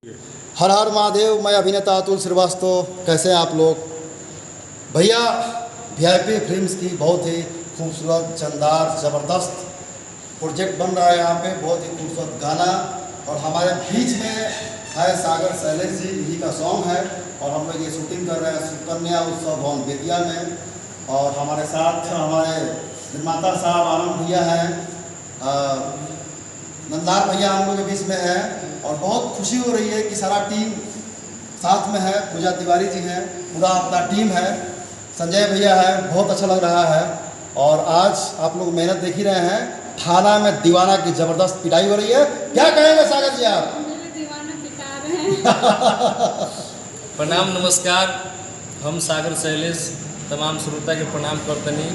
हर हर महादेव। मैं अभिनेता अतुल श्रीवास्तव। कैसे हैं आप लोग भैया? वीआईपी फिल्म्स की बहुत ही खूबसूरत शानदार ज़बरदस्त प्रोजेक्ट बन रहा है यहाँ पे। बहुत ही खूबसूरत गाना और हमारे बीच में है सागर शैलेश जी, इन्हीं का सॉन्ग है और हम लोग ये शूटिंग कर रहे हैं सुकन्या उत्सव भवन बेतिया में। और हमारे साथ हमारे निर्माता साहब आनंद भैया हैं, नंदार भैया हम लोग के बीच में है और बहुत खुशी हो रही है कि सारा टीम साथ में है। पूजा तिवारी जी हैं, पूरा अपना टीम है, संजय भैया है। बहुत अच्छा लग रहा है और आज आप लोग मेहनत देख ही रहे हैं। थाना में दीवाना की ज़बरदस्त पिटाई हो रही है। क्या कहेंगे सागर जी आप? दीवाना पिटा रहे हैं। प्रणाम नमस्कार। हम सागर शैलेश तमाम श्रोता के प्रणाम करतनी।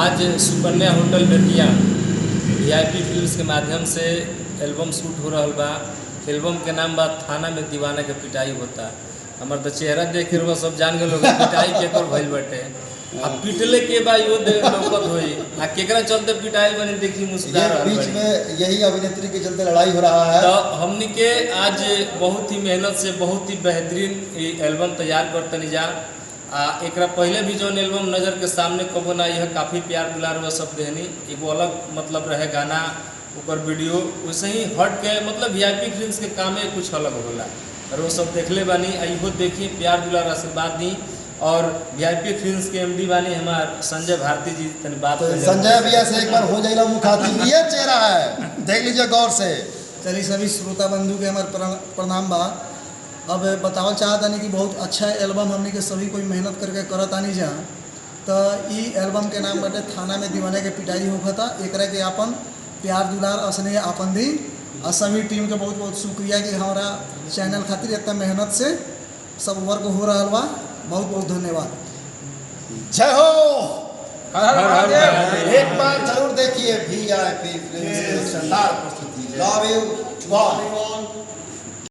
आज Sukanya hotel Bettiah VIP films के माध्यम से एल्बम शूट हो रहा बा। एल्बम के नाम बा थाना में दीवाना के पिटाई होता। हमार तो चेहरा देख के वो सब जान गए पिटाई केकर भइल बाटे। अब पिटले के बा यो दे लोकत होई आ केकरा चलते पिटाई बनी देखी मुस्कुरा रहल बीच में यही अभिनेत्री के चलते लड़ाई हो रहा है। तो हमनी के आज बहुत ही मेहनत से बहुत ही बेहतरीन एल्बम तैयार करतनी जा। एकरा पहले भी जो एल्बम नज़र के सामने कबो ना यह काफ़ी प्यार दुलार वह सब देहनी एगो अलग मतलब रहे गाना ऊपर वीडियो वैसे ही हट के मतलब वीआईपी फिल्म्स के कामे कुछ अलग होला और वो सब देखले बानी। इहो देखी प्यार दुलार आशीर्वाद दी। और वीआईपी फिल्म्स के एमडी बानी हमार संजय भारती जी। तनी बात तो संजय भैया से एक बार हो जाएगा मुखातिब। ये चेहरा है, देख लीजिए गौर से। चलिए सभी श्रोता बंधु के हमारे प्रणाम बा। अब बतावल चाहत आनी कि बहुत अच्छा एल्बम हमने के सभी कोई मेहनत करके करत आनी जा। तो ई एल्बम के नाम बाटे थाना में दीवाने के पिटाई होखता। एकरा के आपन प्यार दुलार असने आपन दी और सभी टीम के बहुत बहुत शुक्रिया कि हमारा चैनल खातिर इतना मेहनत से सब वर्क हो रहा बा। बहुत बहुत धन्यवाद। जय हो। एक बार जरूर देखिए वीआईपी फिल्म्स की शानदार प्रस्तुति। Love you.